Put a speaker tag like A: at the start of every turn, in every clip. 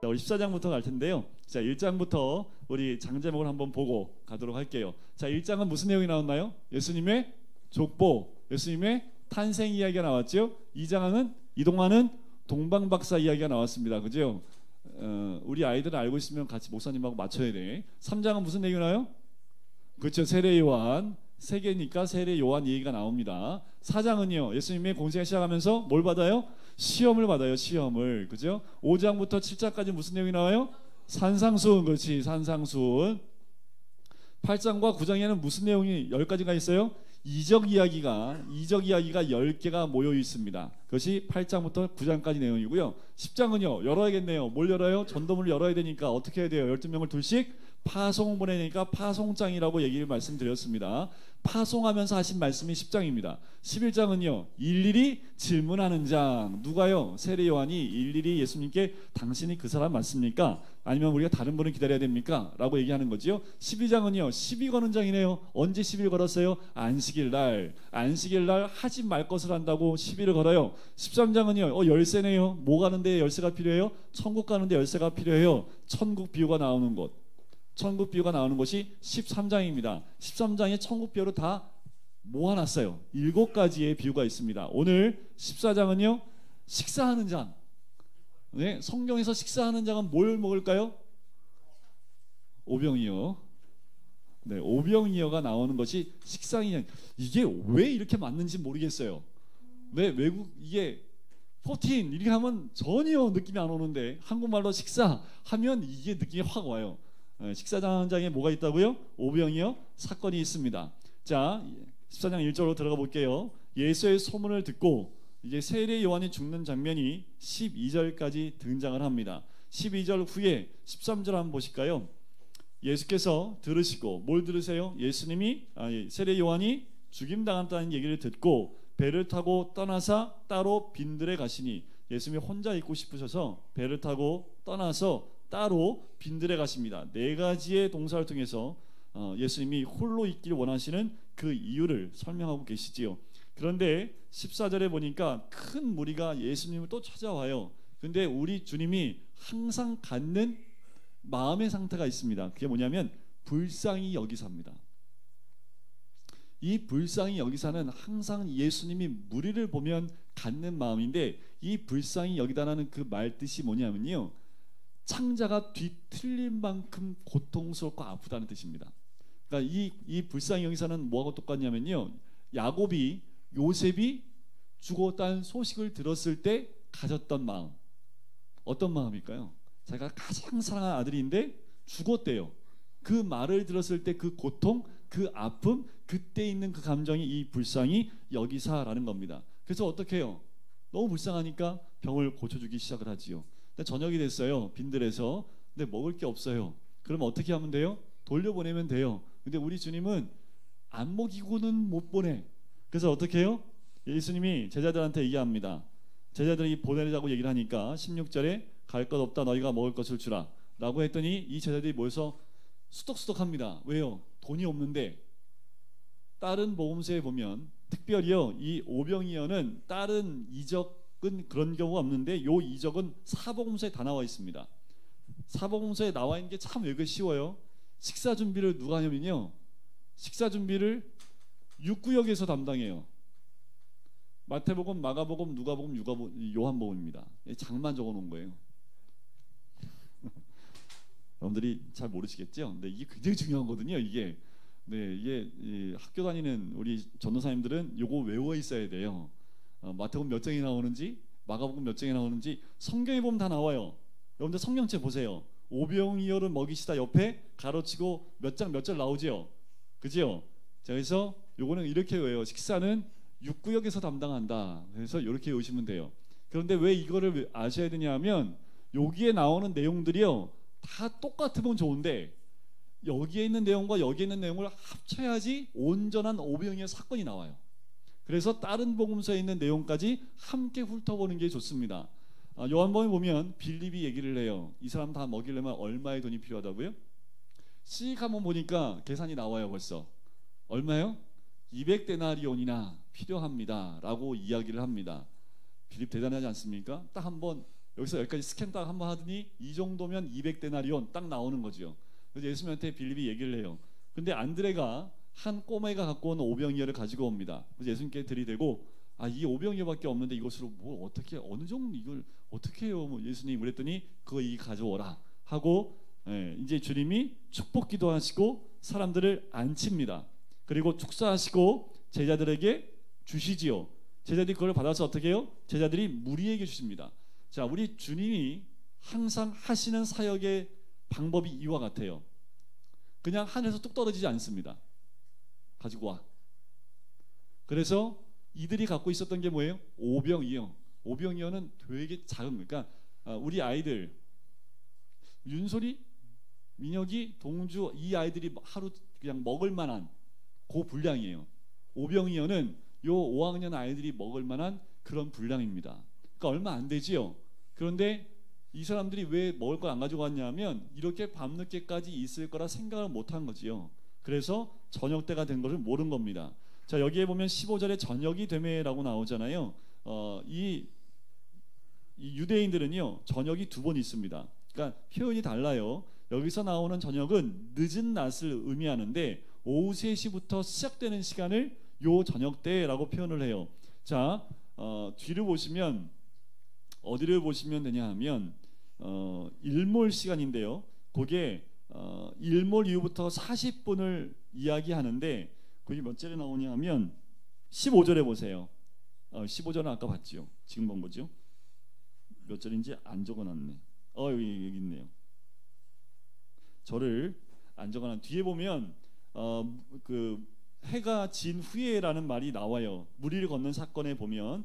A: 우리 14장부터 갈 텐데요. 자, 1장부터 우리 장제목을 한번 보고 가도록 할게요. 자, 1장은 무슨 내용이 나왔나요? 예수님의 족보, 예수님의 탄생 이야기가 나왔죠. 2장은 이동하는 동방박사 이야기가 나왔습니다. 그죠? 우리 아이들은 알고 있으면 같이 목사님하고 맞춰야 돼. 3장은 무슨 내용이 나요? 그렇죠. 세례 요한, 세계니까 세례 요한 얘기가 나옵니다. 4장은요, 예수님의 공생을 시작하면서 뭘 받아요? 시험을 받아요. 시험을. 그죠? 5장부터 7장까지 무슨 내용이 나와요? 산상수훈. 그렇지, 산상수훈. 8장과 9장에는 무슨 내용이 10가지가 있어요? 이적 이야기가 10개가 모여 있습니다. 그것이 8장부터 9장까지 내용이고요. 10장은요, 열어야겠네요. 뭘 열어요? 전도문을 열어야 되니까 어떻게 해야 돼요? 12명을 둘씩 파송 보내니까 파송장이라고 얘기를 말씀드렸습니다. 파송하면서 하신 말씀이 10장입니다. 11장은요, 일일이 질문하는 장. 누가요? 세례 요한이 일일이 예수님께 당신이 그 사람 맞습니까? 아니면 우리가 다른 분을 기다려야 됩니까? 라고 얘기하는 거죠. 12장은요, 시비 거는 장이네요. 언제 시비를 걸었어요? 안식일 날 하지 말 것을 한다고 시비를 걸어요. 13장은요, 열쇠네요. 뭐 가는데 열쇠가 필요해요? 천국 가는데 열쇠가 필요해요. 천국 비유가 나오는 곳. 천국 비유가 나오는 것이 13장입니다. 13장에 천국 비유로 다 모아놨어요. 7가지의 비유가 있습니다. 오늘 14장은요, 식사하는 장. 네, 성경에서 식사하는 장은 뭘 먹을까요? 오병이어. 네, 오병이어가 나오는 것이 식상이냐. 이게 왜 이렇게 맞는지 모르겠어요. 왜 외국 이게 14 이렇게 하면 전혀 느낌이 안 오는데 한국말로 식사 하면 이게 느낌이 확 와요. 식사장에 뭐가 있다고요? 오병이어 사건이 있습니다. 자, 14장 1절로 들어가 볼게요. 예수의 소문을 듣고 이제 세례 요한이 죽는 장면이 12절까지 등장을 합니다. 12절 후에 13절 한번 보실까요? 예수께서 들으시고, 뭘 들으세요? 예수님이 세례 요한이 죽임당한다는 얘기를 듣고 배를 타고 떠나사 따로 빈들에 가시니, 예수님이 혼자 있고 싶으셔서 배를 타고 떠나서 따로 빈들에 가십니다. 4가지의 동사를 통해서 예수님이 홀로 있길 원하시는 그 이유를 설명하고 계시지요. 그런데 14절에 보니까 큰 무리가 예수님을 또 찾아와요. 그런데 우리 주님이 항상 갖는 마음의 상태가 있습니다. 그게 뭐냐면 불쌍히 여기사입니다. 이 불쌍히 여기사는 항상 예수님이 무리를 보면 갖는 마음인데, 이 불쌍히 여기다라는 그 말 뜻이 뭐냐면요, 창자가 뒤틀린 만큼 고통스럽고 아프다는 뜻입니다. 그러니까 이 불쌍히 여기사는 뭐하고 똑같냐면요, 야곱이 요셉이 죽었다는 소식을 들었을 때 가졌던 마음, 어떤 마음일까요? 자기가 가장 사랑하는 아들인데 죽었대요. 그 말을 들었을 때 그 고통, 그 아픔, 그때 있는 그 감정이 이 불쌍히 여기사라는 겁니다. 그래서 어떻게 해요? 너무 불쌍하니까 병을 고쳐주기 시작을 하지요. 근데 저녁이 됐어요, 빈들에서. 근데 먹을 게 없어요. 그럼 어떻게 하면 돼요? 돌려보내면 돼요. 근데 우리 주님은 안 먹이고는 못 보내. 그래서 어떻게 해요? 예수님이 제자들한테 얘기합니다. 제자들이 보내자고 얘기를 하니까 16절에 갈 것 없다, 너희가 먹을 것을 주라 라고 했더니 이 제자들이 모여서 수덕수덕합니다. 왜요? 돈이 없는데. 다른 복음서에 보면 특별히요, 이 오병이어는 다른 이적은 그런 경우가 없는데 요 이적은 사복음서에 다 나와 있습니다. 사복음서에 나와 있는 게 참 외우기 쉬워요. 식사 준비를 누가 하냐면요, 식사 준비를 육구역에서 담당해요. 마태복음, 마가복음, 누가복음, 요한복음입니다. 장만 적어놓은 거예요. 여러분들이 잘 모르시겠죠? 근데 이게 굉장히 중요하거든요. 이게 이 학교 다니는 우리 전도사님들은 요거 외워 있어야 돼요. 마태복음 몇 장이 나오는지, 마가복음 몇 장이 나오는지 성경에 보면 다 나와요. 여러분들 성경책 보세요. 오병이어를 먹이시다 옆에 가로치고 몇 장 몇 절 나오지요. 그지요? 자, 그래서 요거는 이렇게 외워요. 식사는 육구역에서 담당한다. 그래서 이렇게 외우시면 돼요. 그런데 왜 이거를 아셔야 되냐면, 여기에 나오는 내용들이요 다 똑같으면 좋은데 여기에 있는 내용과 여기에 있는 내용을 합쳐야지 온전한 오병이어 사건이 나와요. 그래서 다른 복음서에 있는 내용까지 함께 훑어보는 게 좋습니다. 요한복음에 보면 빌립이 얘기를 해요. 이 사람 다 먹이려면 얼마의 돈이 필요하다고요? 씩 한번 보니까 계산이 나와요. 벌써 얼마요? 200데나리온이나 필요합니다 라고 이야기를 합니다. 빌립 대단하지 않습니까? 딱 한번 여기서 여기까지 스캔 딱 한번 하더니 이 정도면 200데나리온 딱 나오는 거죠. 그래서 예수님한테 빌립이 얘기를 해요. 근데 안드레가 한 꼬마애가 갖고 온 오병이어를 가지고 옵니다. 그래서 예수님께 들이대고 이 오병이어밖에 없는데 이것으로 뭐 어떻게 어느 정도 이걸 어떻게 해요? 뭐 예수님 그랬더니 그거 이 가져오라 하고 이제 주님이 축복 기도하시고 사람들을 앉힙니다. 그리고 축사하시고 제자들에게 주시지요. 제자들이 그걸 받아서 어떻게 해요? 제자들이 무리에게 주십니다. 자, 우리 주님이 항상 하시는 사역의 방법이 이와 같아요. 그냥 하늘에서 뚝 떨어지지 않습니다. 가지고 와. 그래서 이들이 갖고 있었던 게 뭐예요? 오병이어. 오병이어는 되게 작은, 그러니까 우리 아이들 윤솔이, 민혁이, 동주 이 아이들이 하루 그냥 먹을 만한 그 분량이에요. 오병이어는 요 5학년 아이들이 먹을 만한 그런 분량입니다. 그러니까 얼마 안 되지요. 그런데 이 사람들이 왜 먹을 걸 안 가지고 왔냐면 이렇게 밤늦게까지 있을 거라 생각을 못한 거지요. 그래서 저녁 때가 된 것을 모른 겁니다. 자, 여기에 보면 15절에 저녁이 되매라고 나오잖아요. 이 유대인들은요 저녁이 두 번 있습니다. 그러니까 표현이 달라요. 여기서 나오는 저녁은 늦은 낮을 의미하는데 오후 3시부터 시작되는 시간을 요 저녁 때라고 표현을 해요. 자, 뒤를 보시면 어디를 보시면 되냐 하면 일몰 시간인데요. 그게 일몰 이후부터 40분을 이야기하는데 그게 몇 절에 나오냐 하면 15절에 보세요. 15절은 아까 봤죠. 지금 본 거죠. 몇 절인지 안 적어놨네. 여기 있네요. 저를 안 적어놨. 뒤에 보면 그 해가 진 후에라는 말이 나와요. 무리를 걷는 사건에 보면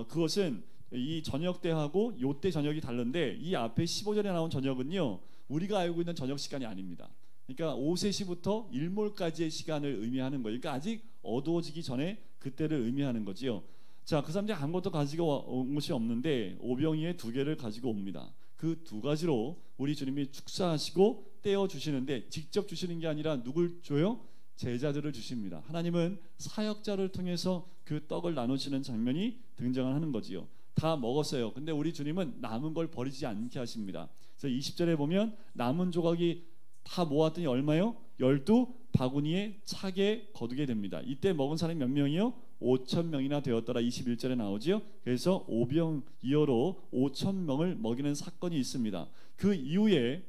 A: 그것은 이 저녁 때하고 요때 저녁이 다른데 이 앞에 15절에 나온 저녁은요 우리가 알고 있는 저녁 시간이 아닙니다. 그러니까 오후 3시부터 일몰까지의 시간을 의미하는 거예요. 그러니까 아직 어두워지기 전에 그때를 의미하는 거지요. 자, 그 사람들이 아무것도 가지고 온 것이 없는데 오병이에 2개를 가지고 옵니다. 그 2가지로 우리 주님이 축사하시고 떼어 주시는데 직접 주시는 게 아니라 누굴 줘요? 제자들을 주십니다. 하나님은 사역자를 통해서 그 떡을 나누시는 장면이 등장하는 거지요. 다 먹었어요. 근데 우리 주님은 남은 걸 버리지 않게 하십니다. 그래서 20절에 보면 남은 조각이 다 모았더니 얼마요? 12바구니에 차게 거두게 됩니다. 이때 먹은 사람이 몇 명이요? 5,000명이나 되었더라. 21절에 나오지요. 그래서 오병이어로 5,000명을 먹이는 사건이 있습니다. 그 이후에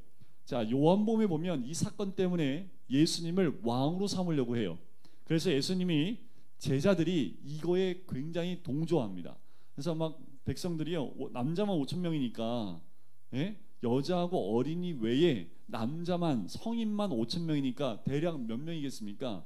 A: 자, 요한복음에 보면 이 사건 때문에 예수님을 왕으로 삼으려고 해요. 그래서 예수님이 제자들이 이거에 굉장히 동조합니다. 그래서 막 백성들이요 남자만 5,000명이니까 여자하고 어린이 외에 남자만 성인만 5,000명이니까 대략 몇 명이겠습니까?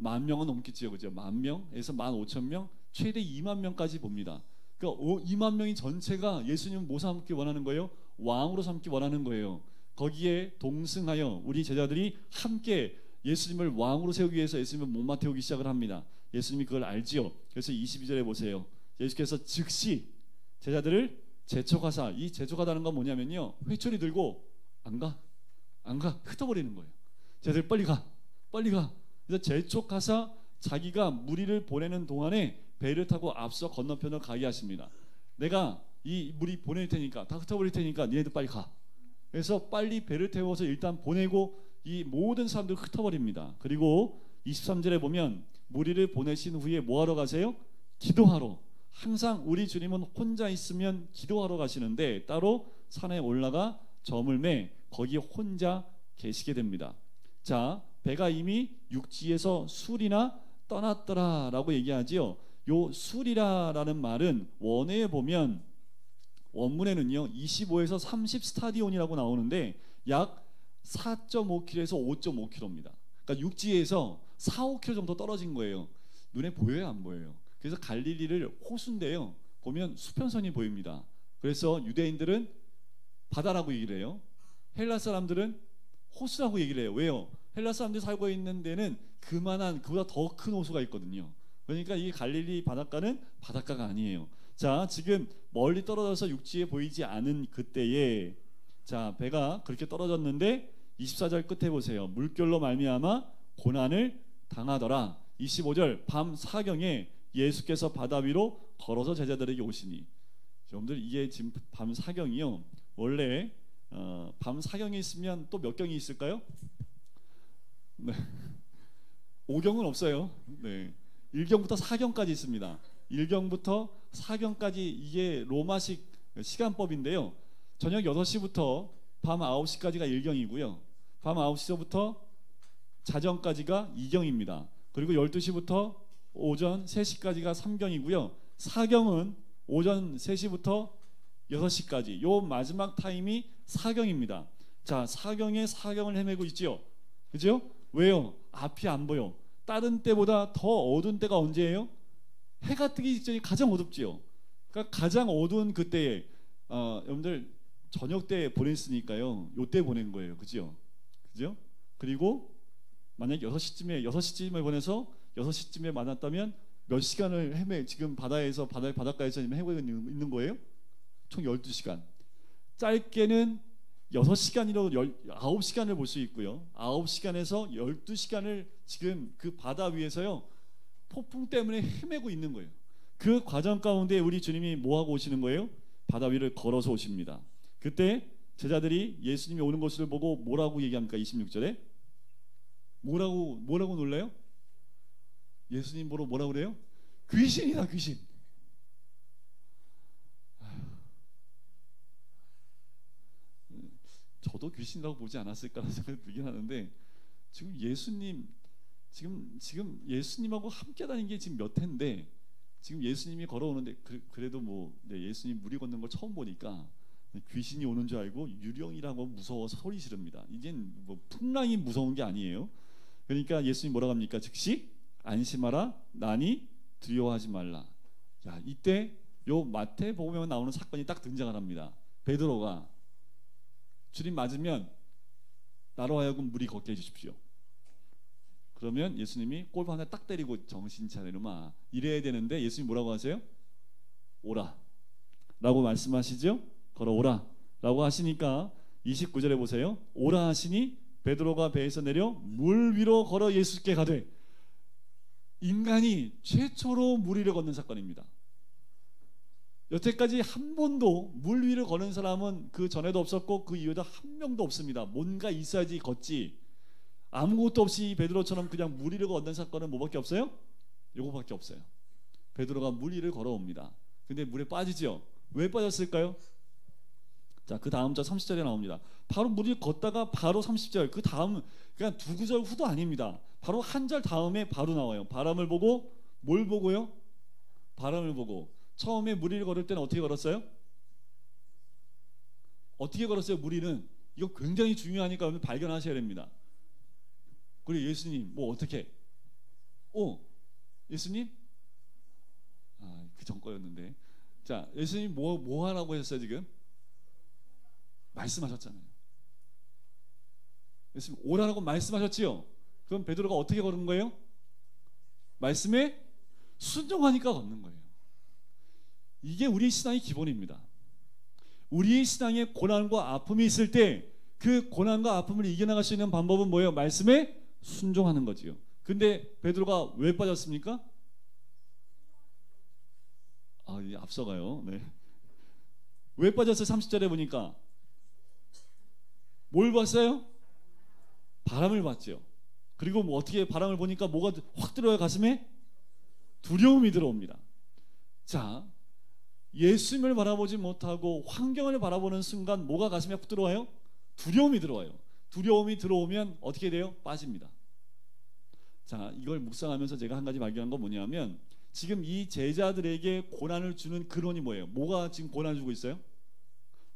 A: 10,000명은 넘겠지요, 그죠? 10,000명에서 15,000명, 최대 20,000명까지 봅니다. 그러니까 20,000명이 전체가 예수님을 뭐 삼기 원하는 거예요? 왕으로 삼기 원하는 거예요. 거기에 동승하여 우리 제자들이 함께 예수님을 왕으로 세우기 위해서 예수님을 못마 태우기 시작을 합니다. 예수님이 그걸 알지요. 그래서 22절에 보세요. 예수께서 즉시 제자들을 재촉하사, 이 재촉하다는 건 뭐냐면요 회초리 들고 안 가 흩어버리는 거예요. 제자들 빨리 가. 그래서 재촉하사 자기가 무리를 보내는 동안에 배를 타고 앞서 건너편을 가게 하십니다. 내가 이 무리 보낼 테니까 다 흩어버릴 테니까 니네들 빨리 가. 그래서 빨리 배를 태워서 일단 보내고 이 모든 사람들 흩어버립니다. 그리고 23절에 보면 무리를 보내신 후에 뭐하러 가세요? 기도하러. 항상 우리 주님은 혼자 있으면 기도하러 가시는데 따로 산에 올라가 점을 매 거기 혼자 계시게 됩니다. 자, 배가 이미 육지에서 술이나 떠났더라 라고 얘기하지요. 요 술이라라는 말은 원어에 보면 원문에는요 25에서 30 스타디온이라고 나오는데 약 4.5km에서 5.5km입니다. 그러니까 육지에서 4, 5km 정도 떨어진 거예요. 눈에 보여요, 안 보여요? 그래서 갈릴리를 호수인데요 보면 수평선이 보입니다. 그래서 유대인들은 바다라고 얘기를 해요. 헬라 사람들은 호수라고 얘기를 해요. 왜요? 헬라 사람들이 살고 있는 데는 그만한 그보다 더 큰 호수가 있거든요. 그러니까 이 갈릴리 바닷가는 바닷가가 아니에요. 자, 지금 멀리 떨어져서 육지에 보이지 않은 그때에 자, 배가 그렇게 떨어졌는데 24절 끝에 보세요. 물결로 말미암아 고난을 당하더라. 25절 밤 사경에 예수께서 바다 위로 걸어서 제자들에게 오시니. 여러분들 이게 지금 밤 사경이요. 원래 밤 사경이 있으면 또 몇 경이 있을까요? 네. 5경은 없어요. 네. 1경부터 4경까지 있습니다. 1경부터 4경까지 이게 로마식 시간법인데요. 저녁 6시부터 밤 9시까지가 1경이고요. 밤 9시부터 자정까지가 2경입니다. 그리고 12시부터 오전 3시까지가 3경이고요. 4경은 오전 3시부터 6시까지 요 마지막 타임이 4경입니다. 자, 4경에 4경을 헤매고 있지요. 그죠? 왜요? 앞이 안 보여. 다른 때보다 더 어두운 때가 언제예요? 해가 뜨기 직전이 가장 어둡지요. 그러니까 가장 어두운 그때에 여러분들 저녁 때 보냈으니까요. 요때 보낸 거예요. 그죠? 그죠? 그리고 만약 6시쯤에 보내서 6시쯤에 만났다면 몇 시간을 지금 바닷가에서 헤매고 있는 거예요? 총 12시간. 짧게는 6시간이라도 9시간을 볼 수 있고요. 9시간에서 12시간을 지금 그 바다 위에서요. 폭풍 때문에 헤매고 있는 거예요. 그 과정 가운데 우리 주님이 뭐 하고 오시는 거예요? 바다 위를 걸어서 오십니다. 그때 제자들이 예수님이 오는 것을 보고 뭐라고 얘기합니까? 26절에 뭐라고 놀라요? 예수님 보러 뭐라고 그래요? 귀신이다, 귀신. 저도 귀신이라고 보지 않았을까라는 생각이 들긴 하는데 지금 예수님하고 함께 다닌 게 지금 몇 해인데 지금 예수님이 걸어오는데 그래도 예수님 물이 걷는 걸 처음 보니까 귀신이 오는 줄 알고 유령이라고 무서워서 소리 지릅니다. 이젠 풍랑이 무서운 게 아니에요. 그러니까 예수님 뭐라고 합니까? 즉시 안심하라, 나니 두려워하지 말라. 야, 이때 요 마태복음에 나오는 사건이 딱 등장을 합니다. 베드로가 주님 맞으면 나로 하여금 물이 걷게 해주십시오. 그러면 예수님이 골프 하나 딱 때리고 정신 차리마 이래야 되는데 예수님 뭐라고 하세요? 오라 라고 말씀하시죠. 걸어오라 라고 하시니까 29절에 보세요. 오라 하시니 베드로가 배에서 내려 물 위로 걸어 예수께 가되. 인간이 최초로 물 위를 걷는 사건입니다. 여태까지 한 번도 물 위를 걷는 사람은 그 전에도 없었고 그 이후에도 한 명도 없습니다. 뭔가 있어야지 걷지. 아무것도 없이 베드로처럼 그냥 물 위를 걷는 사건은 뭐밖에 없어요? 요거밖에 없어요. 베드로가 물 위를 걸어옵니다. 근데 물에 빠지죠. 왜 빠졌을까요? 자, 그 다음 절 30절에 나옵니다. 바로 물 위를 걷다가 바로 30절 그 다음 그냥 두 구절 후도 아닙니다. 바로 한 절 다음에 바로 나와요. 바람을 보고 뭘 보고요? 바람을 보고. 처음에 물 위를 걸을 때는 어떻게 걸었어요? 어떻게 걸었어요? 물 위는 이거 굉장히 중요하니까 오늘 발견하셔야 됩니다. 그리고 예수님 뭐 어떻게? 예수님? 그 전 거였는데. 자, 예수님 뭐 하라고 하셨어요 지금? 말씀하셨잖아요. 예수님 오라라고 말씀하셨지요. 그럼 베드로가 어떻게 걸은 거예요? 말씀에 순종하니까 걷는 거예요. 이게 우리의 신앙의 기본입니다. 우리의 신앙에 고난과 아픔이 있을 때 그 고난과 아픔을 이겨나갈 수 있는 방법은 뭐예요? 말씀에 순종하는 거지요. 근데 베드로가 왜 빠졌습니까? 이게 앞서가요. 네. 왜 빠졌어요? 30절에 보니까 뭘 봤어요? 바람을 봤죠. 그리고 뭐 어떻게 바람을 보니까 뭐가 확 들어요? 가슴에 두려움이 들어옵니다. 자, 예수님을 바라보지 못하고 환경을 바라보는 순간 뭐가 가슴에 확 들어와요? 두려움이 들어와요. 두려움이 들어오면 어떻게 돼요? 빠집니다. 자, 이걸 묵상하면서 제가 한 가지 발견한 건 뭐냐면 지금 이 제자들에게 고난을 주는 근원이 뭐예요? 뭐가 지금 고난을 주고 있어요?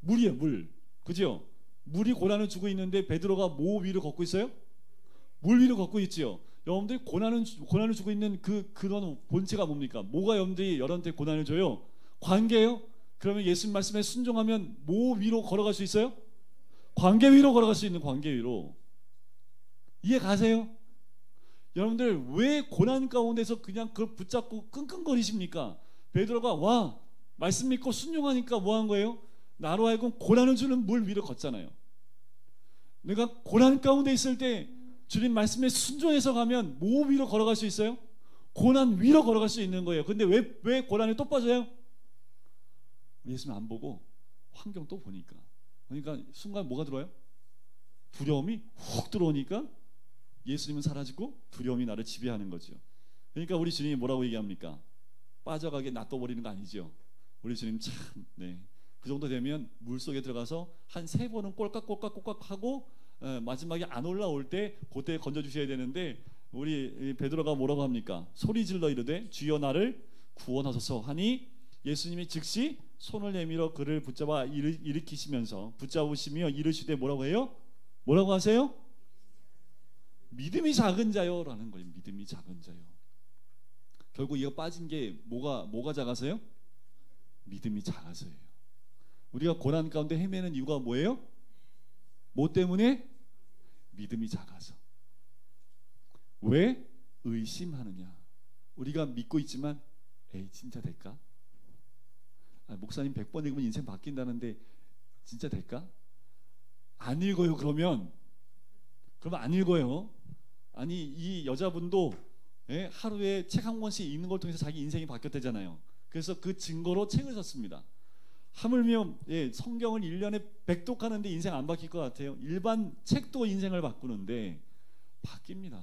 A: 물이에요, 물. 그죠? 물이 고난을 주고 있는데 베드로가 뭐 위로 걷고 있어요? 물 위로 걷고 있지요. 여러분들이 고난을 주고 있는 그 근원 본체가 뭡니까? 뭐가 여러분들이 여러분한테 고난을 줘요? 관계예요? 그러면 예수님 말씀에 순종하면 뭐 위로 걸어갈 수 있어요? 관계 위로 걸어갈 수 있는 관계 위로. 이해 가세요? 여러분들 왜 고난 가운데서 그냥 그걸 붙잡고 끙끙거리십니까? 베드로가 와 말씀 믿고 순종하니까 뭐 한 거예요? 나로 하여금 고난을 주는 물 위로 걷잖아요. 내가 고난 가운데 있을 때 주님 말씀에 순종해서 가면 뭐 위로 걸어갈 수 있어요? 고난 위로 걸어갈 수 있는 거예요. 근데 왜 고난에 또 빠져요? 예수님 안 보고 환경 또 보니까, 그러니까 순간 뭐가 들어요? 두려움이 훅 들어오니까 예수님은 사라지고 두려움이 나를 지배하는 거죠. 그러니까 우리 주님이 뭐라고 얘기합니까? 빠져가게 놔둬버리는 거 아니죠. 우리 주님 참, 네, 그 정도 되면 물속에 들어가서 한 3번은 꼴깍꼴깍꼴깍 하고 마지막에 안 올라올 때 그때 건져주셔야 되는데, 우리 베드로가 뭐라고 합니까? 소리 질러 이르되 주여 나를 구원하소서 하니 예수님이 즉시 손을 내밀어 그를 붙잡아 일으키시면서 붙잡으시며 이르시되 뭐라고 해요? 뭐라고 하세요? 믿음이 작은 자요 라는 거예요. 믿음이 작은 자요. 결국 이거 빠진 게 뭐가 작아서요? 믿음이 작아서예요. 우리가 고난 가운데 헤매는 이유가 뭐예요? 뭐 때문에? 믿음이 작아서. 왜? 의심하느냐. 우리가 믿고 있지만 에이 진짜 될까? 목사님 100번 읽으면 인생 바뀐다는데 진짜 될까? 안 읽어요. 그러면 안 읽어요. 아니 이 여자분도 하루에 책 한 권씩 읽는 걸 통해서 자기 인생이 바뀌었대잖아요. 그래서 그 증거로 책을 썼습니다. 하물며 성경을 1년에 100독하는데 인생 안 바뀔 것 같아요? 일반 책도 인생을 바꾸는데 바뀝니다.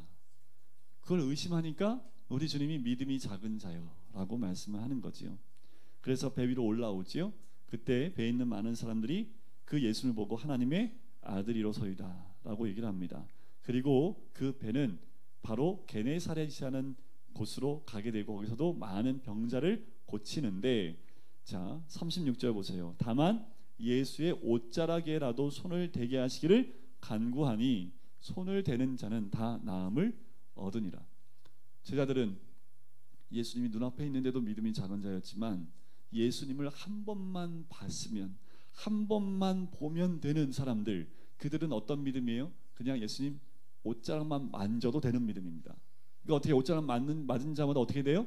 A: 그걸 의심하니까 우리 주님이 믿음이 작은 자요 라고 말씀을 하는 거지요. 그래서 배 위로 올라오지요. 그때 배에 있는 많은 사람들이 그 예수님을 보고 하나님의 아들이로소이다 라고 얘기를 합니다. 그리고 그 배는 바로 게네사렛이라는 곳으로 가게 되고 거기서도 많은 병자를 고치는데, 자 36절 보세요. 다만 예수의 옷자락에라도 손을 대게 하시기를 간구하니 손을 대는 자는 다 나음을 얻으니라. 제자들은 예수님이 눈앞에 있는데도 믿음이 작은 자였지만 예수님을 한 번만 봤으면, 한 번만 보면 되는 사람들, 그들은 어떤 믿음이에요? 그냥 예수님 옷자락만 만져도 되는 믿음입니다. 그러니까 어떻게 옷자락 맞은 자마다 어떻게 돼요?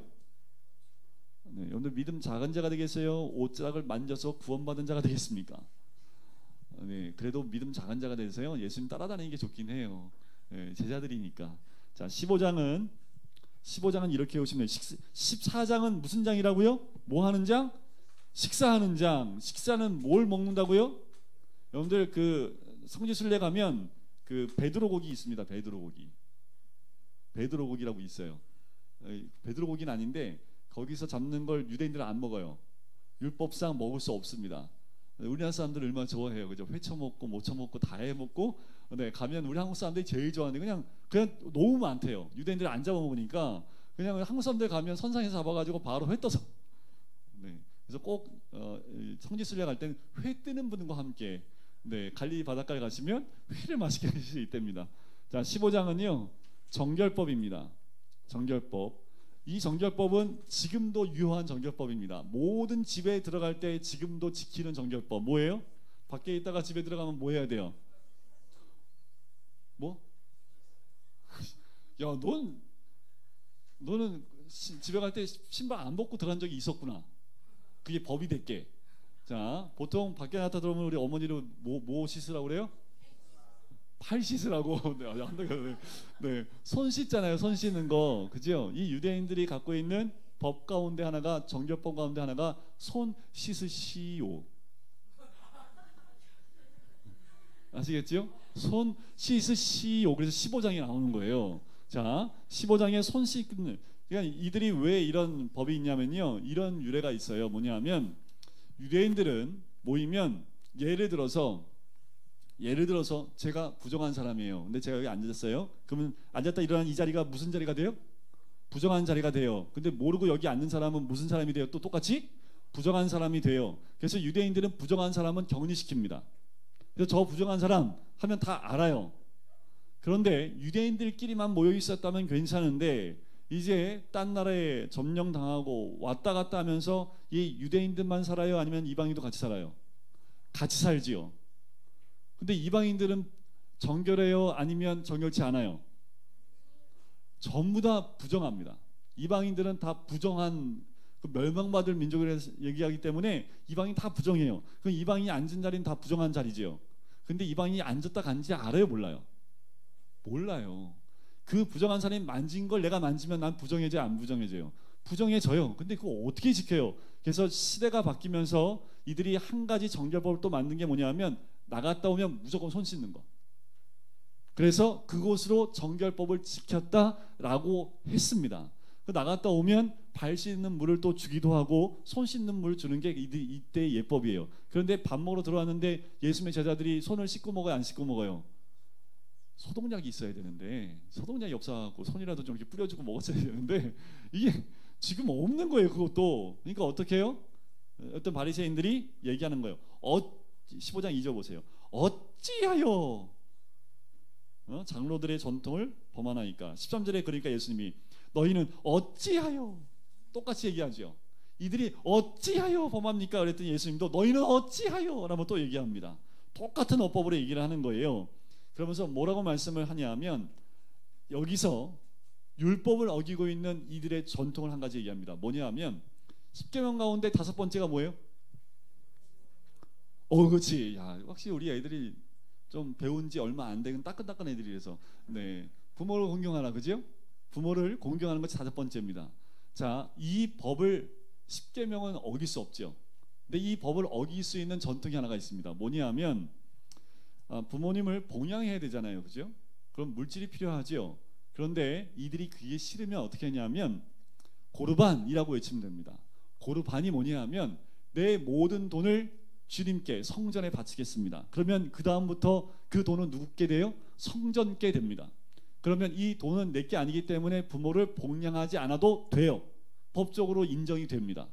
A: 네, 여러분들 믿음 작은 자가 되겠어요? 옷자락을 만져서 구원받은 자가 되겠습니까? 네, 그래도 믿음 작은 자가 돼서요 예수님 따라다니는 게 좋긴 해요. 네, 제자들이니까. 자 15장은 이렇게 오시면, 14장은 무슨 장이라고요? 뭐 하는 장? 식사하는 장. 식사는 뭘 먹는다고요? 여러분들 그 성지순례 가면 그 베드로 고기 있습니다. 베드로 고기라고 있어요. 베드로 고기는 아닌데 거기서 잡는 걸 유대인들은 안 먹어요. 율법상 먹을 수 없습니다. 우리나라 사람들 얼마나 좋아해요. 그죠? 회 처먹고 못 처먹고 다 해먹고. 네, 가면 우리 한국 사람들이 제일 좋아하는데 그냥 너무 많대요. 유대인들이 안 잡아먹으니까 그냥 한국 사람들 가면 선상에서 잡아가지고 바로 회 떠서. 네, 그래서 꼭 성지순례 갈 때는 회 뜨는 분과 함께 갈릴리 바닷가에 가시면 회를 맛있게 드실 수 있답니다. 자 15장은요 정결법입니다. 정결법. 이 정결법은 지금도 유효한 정결법입니다. 모든 집에 들어갈 때 지금도 지키는 정결법. 뭐예요? 밖에 있다가 집에 들어가면 뭐 해야 돼요? 뭐? 야, 너는 집에 갈 때 신발 안 벗고 들어간 적이 있었구나. 그게 법이 됐게. 자, 보통 밖에 나갔다 들어오면 우리 어머니는 뭐 씻으라고 그래요? 팔 씻으라고. 네, 손 씻잖아요. 손 씻는 거, 그죠? 이 유대인들이 갖고 있는 법 가운데 하나가, 정결법 가운데 하나가 손 씻으시오. 아시겠죠? 손 씻으시오. 그래서 15장이 나오는 거예요. 자, 15장에 손 씻는. 그러니까 이들이 왜 이런 법이 있냐면요, 이런 유래가 있어요. 뭐냐면 유대인들은 모이면 예를 들어서 제가 부정한 사람이에요. 근데 제가 여기 앉았어요. 그러면 앉았다 일어난 이 자리가 무슨 자리가 돼요? 부정한 자리가 돼요. 근데 모르고 여기 앉는 사람은 무슨 사람이 돼요? 또 똑같이 부정한 사람이 돼요. 그래서 유대인들은 부정한 사람은 격리시킵니다. 그래서 저 부정한 사람 하면 다 알아요. 그런데 유대인들끼리만 모여 있었다면 괜찮은데 이제 딴 나라에 점령당하고 왔다 갔다 하면서 이 유대인들만 살아요? 아니면 이방인도 같이 살아요? 같이 살지요. 근데 이방인들은 정결해요? 아니면 정결치 않아요? 전부 다 부정합니다. 이방인들은 다 부정한, 그 멸망받을 민족을 얘기하기 때문에 이방인 다 부정해요. 그럼 이방인이 앉은 자리는 다 부정한 자리지요. 근데 이방인이 앉았다 간지 알아요? 몰라요? 몰라요. 그 부정한 사람이 만진 걸 내가 만지면 난 부정해져요? 안 부정해져요? 부정해져요. 근데 그거 어떻게 지켜요? 그래서 시대가 바뀌면서 이들이 한 가지 정결법을 또 만든 게 뭐냐면 나갔다 오면 무조건 손 씻는 거. 그래서 그곳으로 정결법을 지켰다라고 했습니다. 나갔다 오면 발 씻는 물을 또 주기도 하고 손 씻는 물을 주는 게 이때의 예법이에요. 그런데 밥 먹으러 들어왔는데 예수님의 제자들이 손을 씻고 먹어요, 안 씻고 먹어요? 소독약이 있어야 되는데 소독약이 없어갖고 손이라도 좀 이렇게 뿌려주고 먹었어야 되는데 이게 지금 없는 거예요. 그것도. 그러니까 어떻게 해요? 어떤 바리새인들이 얘기하는 거예요. 15장 2절 보세요. 어찌하여 장로들의 전통을 범하나이까. 13절에 그러니까 예수님이 너희는 어찌하여 똑같이 얘기하죠. 이들이 어찌하여 범합니까? 그랬더니 예수님도 너희는 어찌하여 라고 또 얘기합니다. 똑같은 어법으로 얘기를 하는 거예요. 그러면서 뭐라고 말씀을 하냐면 여기서 율법을 어기고 있는 이들의 전통을 한 가지 얘기합니다. 뭐냐 하면 10계명 가운데 5번째가 뭐예요? 그렇지. 야, 확실히 우리 애들이 좀 배운 지 얼마 안 된 따끈따끈 애들이라서 네, 부모를 공경하라, 그죠? 부모를 공경하는 것이 5번째입니다. 자, 이 법을 10계명은 어길 수 없죠. 근데 이 법을 어길 수 있는 전통이 하나가 있습니다. 뭐냐 하면 부모님을 봉양해야 되잖아요, 그죠? 그럼 물질이 필요하죠. 그런데 이들이 그게 싫으면 어떻게 하냐면 고르반이라고 외치면 됩니다. 고르반이 뭐냐 하면 내 모든 돈을 주님께 성전에 바치겠습니다. 그러면 그 다음부터 그 돈은 누구께 돼요? 성전께 됩니다. 그러면 이 돈은 내게 아니기 때문에 부모를 봉양하지 않아도 돼요. 법적으로 인정이 됩니다.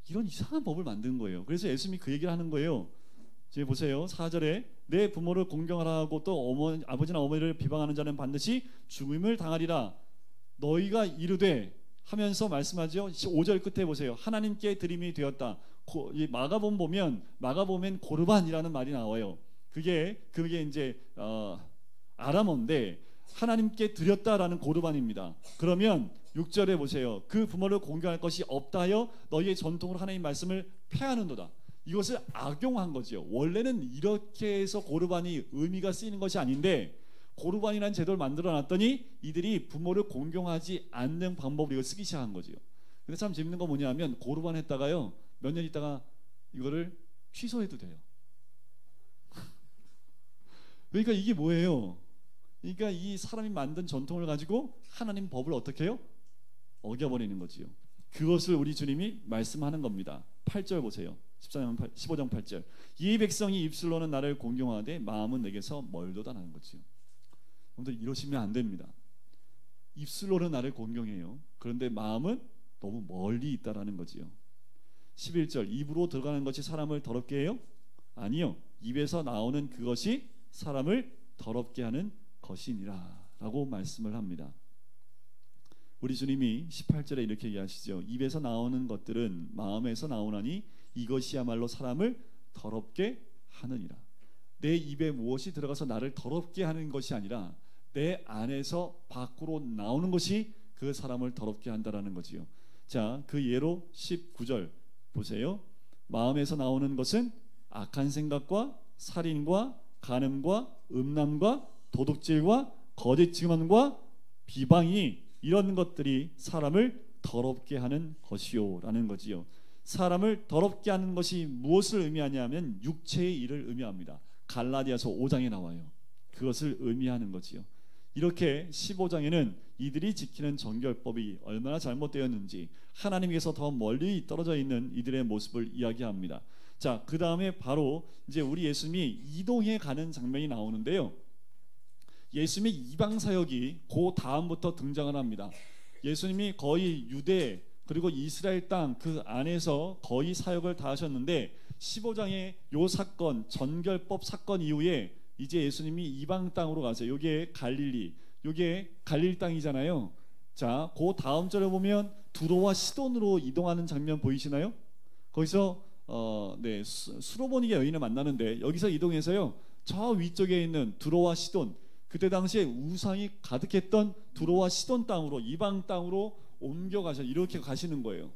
A: 이런 이상한 법을 만든 거예요. 그래서 예수님이 그 얘기를 하는 거예요. 지금 보세요. 4절에 내 부모를 공경하라고 또 아버지나 어머니를 비방하는 자는 반드시 죽음을 당하리라. 너희가 이르되 하면서 말씀하죠. 5절 끝에 보세요. 하나님께 드림이 되었다. 마가복음 보면 고르반이라는 말이 나와요. 그게 이제 아람어인데 하나님께 드렸다라는 고르반입니다. 그러면 6절에 보세요. 그 부모를 공경할 것이 없다 하여 너희의 전통으로 하나님 말씀을 폐하는도다. 이것을 악용한 거죠. 원래는 이렇게 해서 고르반이 의미가 쓰이는 것이 아닌데 고르반이라는 제도를 만들어 놨더니 이들이 부모를 공경하지 않는 방법으로 이걸 쓰기 시작한 거죠. 근데 참 재밌는 거 뭐냐면 고르반 했다가요 몇 년 있다가 이거를 취소해도 돼요. 그러니까 이게 뭐예요? 그러니까 이 사람이 만든 전통을 가지고 하나님 법을 어떻게 해요? 어겨버리는 거지요. 그것을 우리 주님이 말씀하는 겁니다. 8절 보세요. 15장 8절. 이 백성이 입술로는 나를 공경하되 마음은 내게서 멀도다라는 거지요. 여러분들 이러시면 안 됩니다. 입술로는 나를 공경해요. 그런데 마음은 너무 멀리 있다라는 거지요. 11절. 입으로 들어가는 것이 사람을 더럽게 해요? 아니요. 입에서 나오는 그것이 사람을 더럽게 하는 것이니라 라고 말씀을 합니다. 우리 주님이 18절에 이렇게 얘기하시죠. 입에서 나오는 것들은 마음에서 나오나니 이것이야말로 사람을 더럽게 하느니라. 내 입에 무엇이 들어가서 나를 더럽게 하는 것이 아니라 내 안에서 밖으로 나오는 것이 그 사람을 더럽게 한다라는 거지요. 자, 그 예로 19절 보세요. 마음에서 나오는 것은 악한 생각과 살인과 간음과 음란과 도둑질과 거짓 증언과 비방이 이런 것들이 사람을 더럽게 하는 것이요라는 거지요. 사람을 더럽게 하는 것이 무엇을 의미하냐면 육체의 일을 의미합니다. 갈라디아서 5장에 나와요. 그것을 의미하는 거지요. 이렇게 15장에는 이들이 지키는 정결법이 얼마나 잘못되었는지 하나님께서 더 멀리 떨어져 있는 이들의 모습을 이야기합니다. 자, 그 다음에 바로 이제 우리 예수님이 이동해 가는 장면이 나오는데요. 예수님의 이방 사역이 그 다음부터 등장을 합니다. 예수님이 거의 유대 그리고 이스라엘 땅 그 안에서 거의 사역을 다 하셨는데 15장의 요 사건 전결법 사건 이후에 이제 예수님이 이방 땅으로 가세요. 요게 갈릴리, 요게 갈릴 땅이잖아요. 자, 그 다음 절에 보면 두로와 시돈으로 이동하는 장면 보이시나요? 거기서 수로보니게 여인을 만나는데 여기서 이동해서요 저 위쪽에 있는 두로와 시돈, 그때 당시에 우상이 가득했던 두로와 시돈 땅으로 이방 땅으로 옮겨가셔 이렇게 가시는 거예요.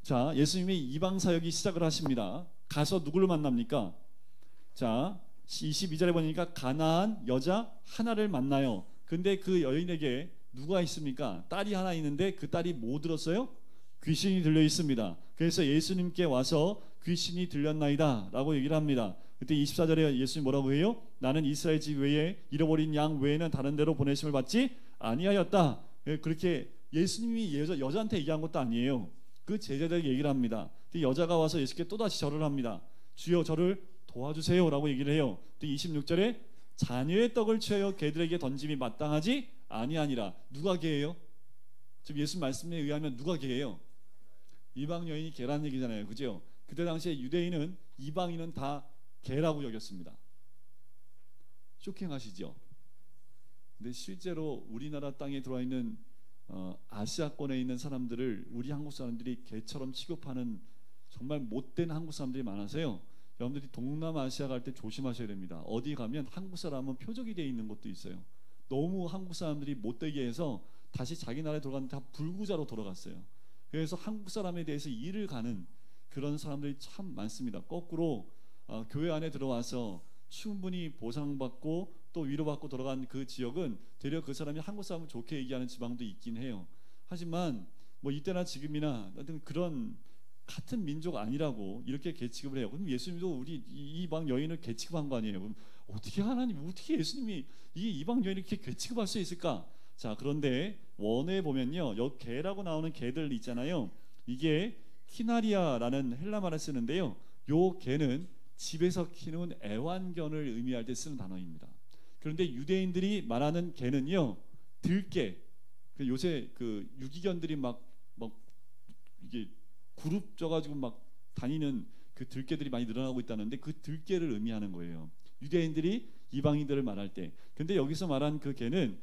A: 자, 예수님이 이방 사역이 시작을 하십니다. 가서 누구를 만납니까? 자, 22절에 보니까 가나안 여자 하나를 만나요. 근데 그 여인에게 누가 있습니까? 딸이 하나 있는데 그 딸이 뭐 들었어요? 귀신이 들려 있습니다. 그래서 예수님께 와서 귀신이 들렸나이다 라고 얘기를 합니다. 그때 24절에 예수님 뭐라고 해요? 나는 이스라엘 집 외에 잃어버린 양 외에는 다른 데로 보내심을 받지 아니하였다. 그렇게 예수님이 여자한테 얘기한 것도 아니에요. 그 제자들에게 얘기를 합니다. 여자가 와서 예수께 또다시 절을 합니다. 주여 저를 도와주세요 라고 얘기를 해요. 또 26절에 자녀의 떡을 취하여 개들에게 던짐이 마땅하지 아니하니라. 누가 개예요? 지금 예수 말씀에 의하면 누가 개예요? 이방 여인이 개라는 얘기잖아요. 그죠? 그때 당시에 유대인은 이방인은 다 개라고 여겼습니다. 쇼킹하시죠? 근데 실제로 우리나라 땅에 들어와 있는 아시아권에 있는 사람들을 우리 한국 사람들이 개처럼 취급하는 정말 못된 한국 사람들이 많아서요. 여러분들이 동남아시아 갈 때 조심하셔야 됩니다. 어디 가면 한국 사람은 표적이 되어 있는 곳도 있어요. 너무 한국 사람들이 못되게 해서 다시 자기 나라에 돌아갔는데 다 불구자로 돌아갔어요. 그래서 한국 사람에 대해서 이를 가는 그런 사람들이 참 많습니다. 거꾸로 교회 안에 들어와서 충분히 보상받고 또 위로받고 돌아간 그 지역은 되려 그 사람이 한국 사람을 좋게 얘기하는 지방도 있긴 해요. 하지만 뭐 이때나 지금이나 그런 같은 민족 아니라고 이렇게 개취급을 해요. 그럼 예수님도 우리 이방 여인을 개취급한 거 아니에요? 그럼 어떻게 하나님, 어떻게 예수님이 이 이방 여인을 이렇게 개취급할 수 있을까? 자, 그런데 원어에 보면요, 여기 개라고 나오는 개들 있잖아요. 이게 키나리아라는 헬라 말을 쓰는데요. 요 개는 집에서 키우는 애완견을 의미할 때 쓰는 단어입니다. 그런데 유대인들이 말하는 개는요, 들개. 요새 그 유기견들이 막 이게 그룹 져가지고 막 다니는 그 들개들이 많이 늘어나고 있다는데 그 들개를 의미하는 거예요. 유대인들이 이방인들을 말할 때. 근데 여기서 말한 그 개는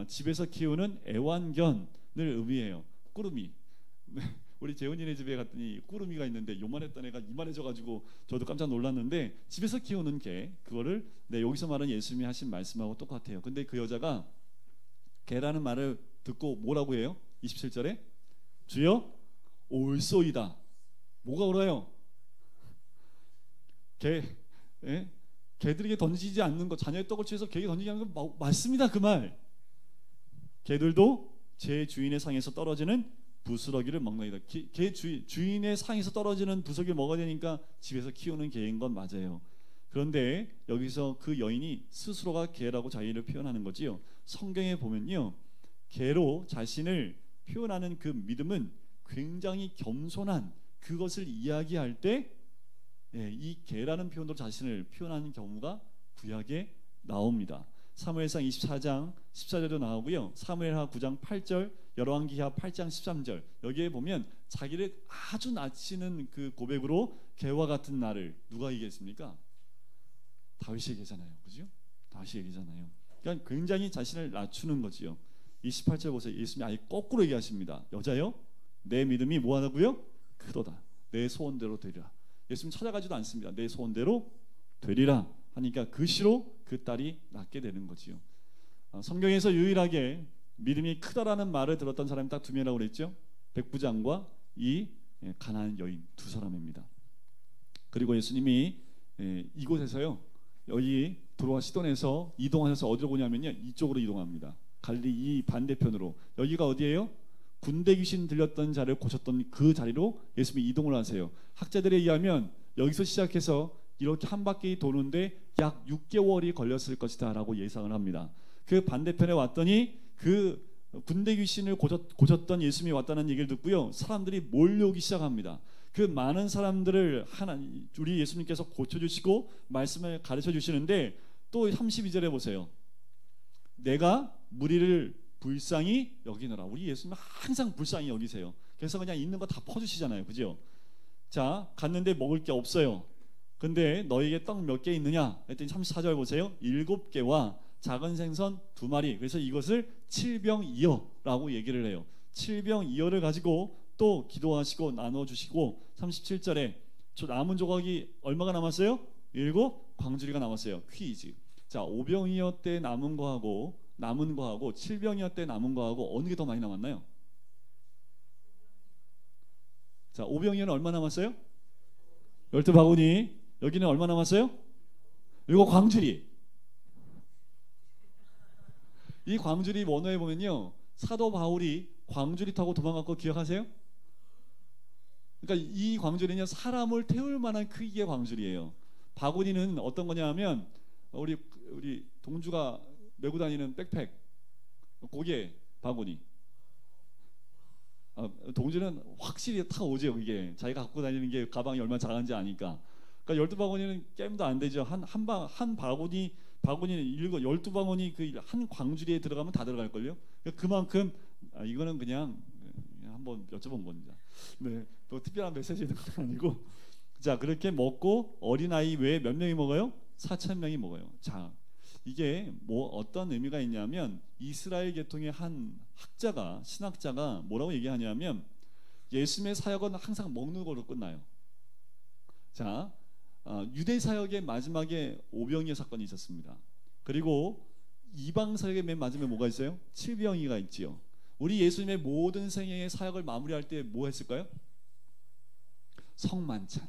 A: 집에서 키우는 애완견을 의미해요. 꾸루미. 우리 재훈이네 집에 갔더니 꾸루미가 있는데 요만했던 애가 이만해져가지고 저도 깜짝 놀랐는데 집에서 키우는 개, 그거를 여기서 말한 예수님이 하신 말씀하고 똑같아요. 근데 그 여자가 개라는 말을 듣고 뭐라고 해요? 27절에 주여 올소이다. 뭐가 옳아요? 개들에게 던지지 않는 것, 자녀의 떡을 취해서 개에게 던지지 않는 것 맞습니다. 그 말. 개들도 제 주인의 상에서 떨어지는 부스러기를 먹나이다. 개 주인의 상에서 떨어지는 부스러기를 먹어야 되니까 집에서 키우는 개인 건 맞아요. 그런데 여기서 그 여인이 스스로가 개라고 자기를 표현하는 거지요. 성경에 보면요, 개로 자신을 표현하는 그 믿음은 굉장히 겸손한 그것을 이야기할 때 이 개라는 표현으로 자신을 표현하는 경우가 구약에 나옵니다. 사무엘상 24장 14절도 나오고요. 사무엘하 9장 8절, 열왕기하 8장 13절 여기에 보면 자기를 아주 낮추는 그 고백으로 개와 같은 나를 누가 얘기했습니까? 다윗이 얘기잖아요. 그죠? 다윗이 얘기잖아요. 그러니까 굉장히 자신을 낮추는 거지요. 28절 보세요. 예수님이 아예 거꾸로 얘기하십니다. 여자여 내 믿음이 뭐하다고요? 크도다. 내 소원대로 되리라. 예수님 찾아가지도 않습니다. 내 소원대로 되리라 하니까 그 시로 그 딸이 낳게 되는 거지요. 성경에서 유일하게 믿음이 크다라는 말을 들었던 사람이 딱 두 명이라고 그랬죠. 백부장과 이 가나안 여인 두 사람입니다. 그리고 예수님이 이곳에서요, 여기 들어와 시돈에서 이동하셔서 어디로 오냐면요, 이쪽으로 이동합니다. 갈릴리 이 반대편으로. 여기가 어디예요? 군대 귀신 들렸던 자를 고쳤던 그 자리로 예수님이 이동을 하세요. 학자들에 의하면 여기서 시작해서 이렇게 한 바퀴 도는데 약 6개월이 걸렸을 것이다 라고 예상을 합니다. 그 반대편에 왔더니 그 군대 귀신을 고쳤던 예수님이 왔다는 얘기를 듣고요, 사람들이 몰려오기 시작합니다. 그 많은 사람들을 우리 예수님께서 고쳐주시고 말씀을 가르쳐 주시는데 또 32절에 보세요. 내가 무리를 불쌍히 여기노라. 우리 예수님은 항상 불쌍히 여기세요. 그래서 그냥 있는 거 다 퍼주시잖아요. 그죠? 자, 갔는데 먹을 게 없어요. 근데 너에게 떡 몇 개 있느냐? 했더니 34절 보세요. 7개와 작은 생선 2마리. 그래서 이것을 7병2어라고 얘기를 해요. 7병2어를 가지고 또 기도하시고 나눠주시고 37절에 저 남은 조각이 얼마가 남았어요? 7 광주리가 남았어요. 퀴즈. 자, 5병이어 때 남은 거하고 7병이어 때 남은 거하고 어느 게 더 많이 남았나요? 자, 5병이어는 얼마 남았어요? 12바구니. 여기는 얼마 남았어요? 이거 광주리. 이 광주리 원어에 보면요, 사도 바울이 광주리 타고 도망간 거 기억하세요? 그러니까 이 광주리는요 사람을 태울 만한 크기의 광주리예요. 바구니는 어떤 거냐면 우리 동주가 메고 다니는 백팩, 고게 바구니. 동주는 확실히 타 오죠. 이게 자기가 갖고 다니는 게 가방이 얼마나 작은지 아니까. 그러니까 12바구니는 게임도 안 되죠. 한 바구니는 12바구니 그 한 광주리에 들어가면 다 들어갈걸요. 그러니까 그만큼 이거는 그냥 한번 여쭤본 겁니다. 네, 또 특별한 메시지 있는 건 아니고. 자, 그렇게 먹고 어린아이 외에 몇 명이 먹어요? 4,000명이 먹어요. 자, 이게 뭐 어떤 의미가 있냐면 이스라엘 계통의 한 신학자가 뭐라고 얘기하냐면 예수님의 사역은 항상 먹는 거로 끝나요. 자, 유대 사역의 마지막에 오병이어 사건이 있었습니다. 그리고 이방 사역의 맨 마지막에 뭐가 있어요? 칠병이가 있지요. 우리 예수님의 모든 생애의 사역을 마무리할 때 뭐 했을까요? 성만찬.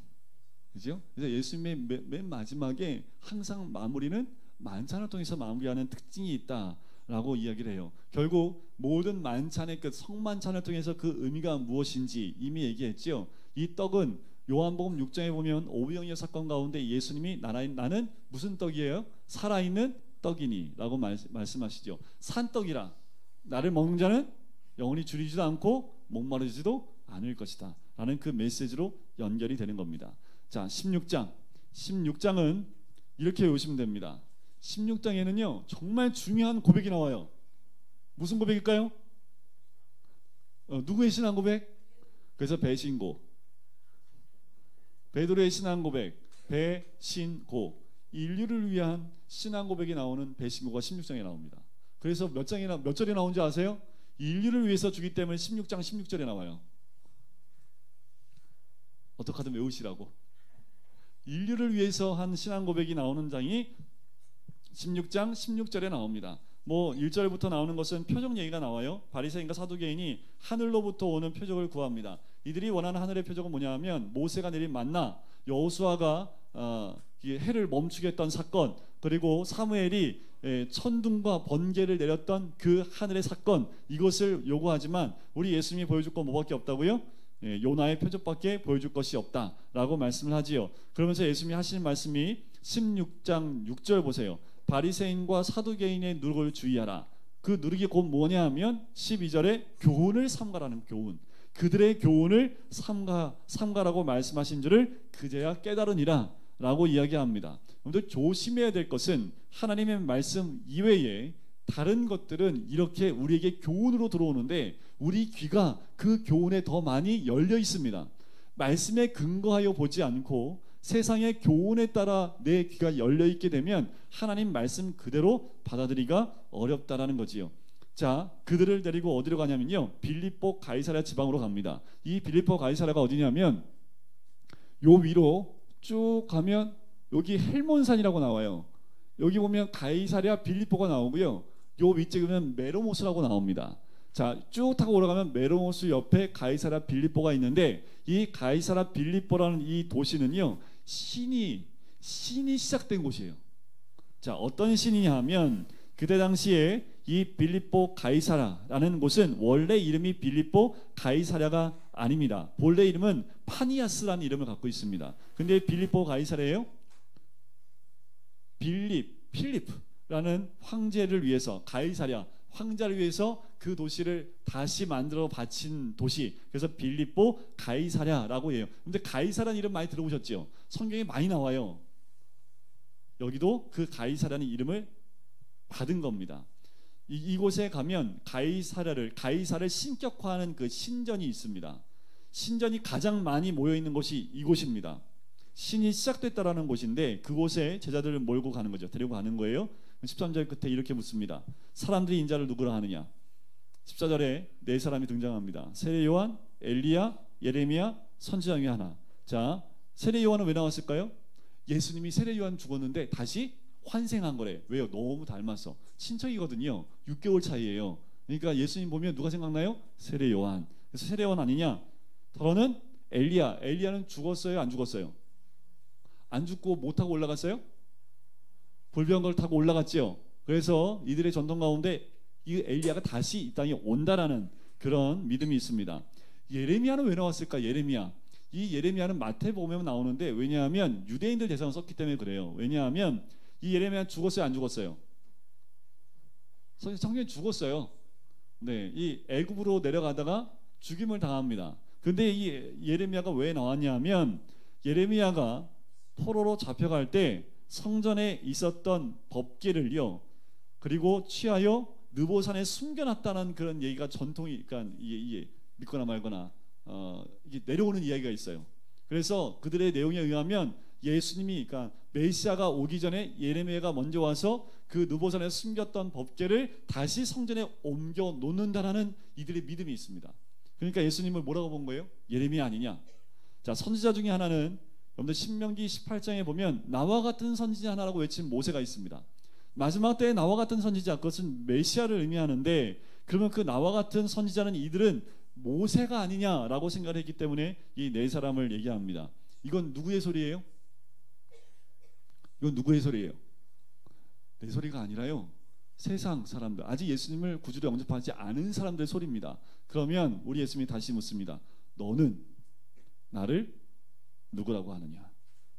A: 그죠? 그래서 예수님의 맨 마지막에 항상 마무리는 만찬을 통해서 마무리하는 특징이 있다라고 이야기를 해요. 결국 모든 만찬의 끝 성만찬을 통해서 그 의미가 무엇인지 이미 얘기했죠. 이 떡은 요한복음 6장에 보면 오병이어 사건 가운데 예수님이 나는 무슨 떡이에요? 살아있는 떡이니 라고 말씀하시죠. 산떡이라 나를 먹는 자는 영원히 줄이지도 않고 목마르지도 않을 것이다 라는 그 메시지로 연결이 되는 겁니다. 자, 16장은 이렇게 외우시면 됩니다. 16장에는요 정말 중요한 고백이 나와요. 무슨 고백일까요? 누구의 신앙 고백? 그래서 배신고, 베드로의 신앙 고백, 배신고, 인류를 위한 신앙 고백이 나오는 배신고가 16장에 나옵니다. 그래서 몇 절에 나온지 아세요? 인류를 위해서 주기 때문에 16장 16절에 나와요. 어떻게 하든 외우시라고. 인류를 위해서 한 신앙 고백이 나오는 장이 16장 16절에 나옵니다. 뭐 1절부터 나오는 것은 표적 얘기가 나와요. 바리새인과 사두개인이 하늘로부터 오는 표적을 구합니다. 이들이 원하는 하늘의 표적은 뭐냐면 모세가 내린 만나, 여호수아가 해를 멈추게 했던 사건, 그리고 사무엘이 천둥과 번개를 내렸던 그 하늘의 사건, 이것을 요구하지만 우리 예수님이 보여줄 건 뭐밖에 없다고요? 요나의 표적밖에 보여줄 것이 없다라고 말씀을 하지요. 그러면서 예수님이 하시는 말씀이 16장 6절 보세요. 바리새인과 사두개인의 누룩을 주의하라. 그 누룩이 곧 뭐냐 하면 12절에 교훈을 삼가라는 교훈. 그들의 교훈을 삼가라고 말씀하신 줄을 그제야 깨달으니라 라고 이야기합니다. 여러분들 조심해야 될 것은 하나님의 말씀 이외에 다른 것들은 이렇게 우리에게 교훈으로 들어오는데 우리 귀가 그 교훈에 더 많이 열려 있습니다. 말씀에 근거하여 보지 않고 세상의 교훈에 따라 내 귀가 열려 있게 되면 하나님 말씀 그대로 받아들이기가 어렵다라는 거지요. 자, 그들을 데리고 어디로 가냐면요, 빌립보 가이사랴 지방으로 갑니다. 이 빌립보 가이사랴가 어디냐면 요 위로 쭉 가면 여기 헬몬산이라고 나와요. 여기 보면 가이사랴 빌립보가 나오고요, 요 위쪽에 보면 메로모스라고 나옵니다. 자, 쭉 타고 올라가면 메로모스 옆에 가이사랴 빌립보가 있는데 이 가이사랴 빌립보라는 이 도시는요 신이 시작된 곳이에요. 자, 어떤 신이냐 하면 그때 당시에 이 빌립보 가이사랴라는 곳은 원래 이름이 빌립보 가이사랴가 아닙니다. 본래 이름은 파니아스라는 이름을 갖고 있습니다. 근데 빌립보 가이사랴예요. 필립라는 황제를 위해서, 가이사랴 황자를 위해서 그 도시를 다시 만들어 바친 도시, 그래서 빌립보 가이사랴라고 해요. 근데 가이사라는 이름 많이 들어보셨죠? 성경에 많이 나와요. 여기도 그 가이사라는 이름을 받은 겁니다. 이곳에 가면 가이사를 신격화하는 그 신전이 있습니다. 신전이 가장 많이 모여 있는 곳이 이곳입니다. 신이 시작됐다라는 곳인데 그곳에 제자들을 몰고 가는 거죠. 데리고 가는 거예요. 13절 끝에 이렇게 묻습니다. 사람들이 인자를 누구라 하느냐? 14절에 네 사람이 등장합니다. 세례 요한, 엘리야, 예레미야, 선지자 중에 하나. 자, 세례 요한은 왜 나왔을까요? 예수님이 세례 요한 죽었는데 다시 환생한 거래. 왜요? 너무 닮았어. 친척이거든요. 6개월 차이예요. 그러니까 예수님 보면 누가 생각나요? 세례 요한. 그래서 세례 요한 아니냐? 더러는 엘리야. 엘리야는 죽었어요? 안 죽었어요? 안 죽고 못 타고 올라갔어요? 불병거를 타고 올라갔죠. 그래서 이들의 전통 가운데 이 엘리야가 다시 이 땅에 온다라는 그런 믿음이 있습니다. 예레미야는 왜 나왔을까? 예레미야 이 예레미야는 마태복음에 나오는데 왜냐하면 유대인들 대상으로 썼기 때문에 그래요. 왜냐하면 이 예레미야 죽었어요, 안 죽었어요? 성경에 죽었어요. 네, 이 애굽으로 내려가다가 죽임을 당합니다. 근데 이 예레미야가 왜 나왔냐면 예레미야가 포로로 잡혀갈 때 성전에 있었던 법궤를요, 그리고 취하여 느보산에 숨겨놨다는 그런 얘기가 전통이, 그러니까 이게 믿거나 말거나 이게 내려오는 이야기가 있어요. 그래서 그들의 내용에 의하면 예수님이, 그러니까 메시아가 오기 전에 예레미야가 먼저 와서 그 느보산에 숨겼던 법궤를 다시 성전에 옮겨 놓는다라는 이들의 믿음이 있습니다. 그러니까 예수님을 뭐라고 본 거예요? 예레미야 아니냐? 자, 선지자 중에 하나는 여러분들 신명기 18장에 보면 나와 같은 선지자 하나라고 외친 모세가 있습니다. 마지막 때에 나와 같은 선지자, 그것은 메시아를 의미하는데, 그러면 그 나와 같은 선지자는 이들은 모세가 아니냐라고 생각을 했기 때문에 이 네 사람을 얘기합니다. 이건 누구의 소리예요? 이건 누구의 소리예요? 내 소리가 아니라요, 세상 사람들, 아직 예수님을 구주로 영접하지 않은 사람들의 소리입니다. 그러면 우리 예수님이 다시 묻습니다. 너는 나를 누구라고 하느냐?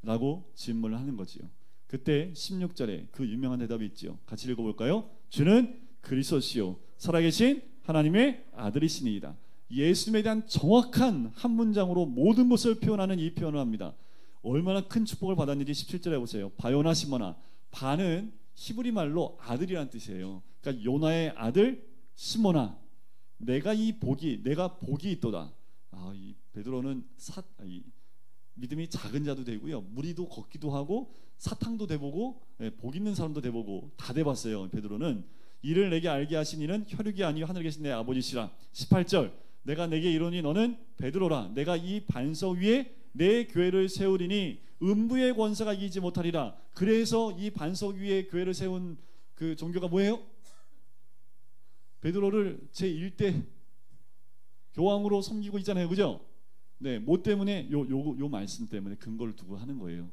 A: 라고 질문을 하는 거지요. 그때 16절에 그 유명한 대답이 있죠. 같이 읽어볼까요? 주는 그리스도시요 살아계신 하나님의 아들이시니이다. 예수님에 대한 정확한 한 문장으로 모든 것을 표현하는 이 표현을 합니다. 얼마나 큰 축복을 받았는지 17절에 보세요. 바요나 시모나. 바는 히브리 말로 아들이란 뜻이에요. 그러니까 요나의 아들 시모나, 내가 복이 있도다. 이 베드로는 믿음이 작은 자도 되고요, 무리도 걷기도 하고 사탕도 돼보고 복 있는 사람도 돼보고 다 돼봤어요. 베드로는 이를 내게 알게 하신 이는 혈육이 아니요 하늘에 계신 내 아버지시라. 18절, 내가 내게 이르노니 너는 베드로라. 내가 이 반석 위에 내 교회를 세우리니 음부의 권세가 이기지 못하리라. 그래서 이 반석 위에 교회를 세운 그 종교가 뭐예요? 베드로를 제1대 교황으로 섬기고 있잖아요, 그죠? 네, 뭐 때문에 요 말씀 때문에 근거를 두고 하는 거예요.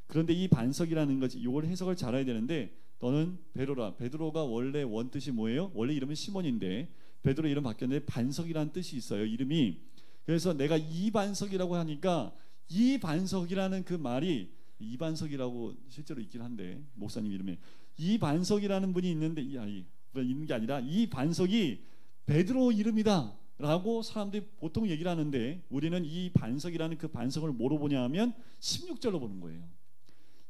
A: 그런데 이 반석이라는 거지, 요걸 해석을 잘 알아야 되는데, 너는 베드로라. 베드로가 원래 원뜻이 뭐예요? 원래 이름은 시몬인데 베드로 이름 바뀌었는데 반석이라는 뜻이 있어요, 이름이. 그래서 내가 이 반석이라고 하니까 이 반석이라는 그 말이, 이 반석이라고 실제로 있긴 한데 목사님 이름에 이 반석이라는 분이 있는데 있는 게 아니라 이 반석이 베드로 이름이다 라고 사람들이 보통 얘기를 하는데, 우리는 이 반석이라는 그 반석을 뭐로 보냐 하면 16절로 보는 거예요.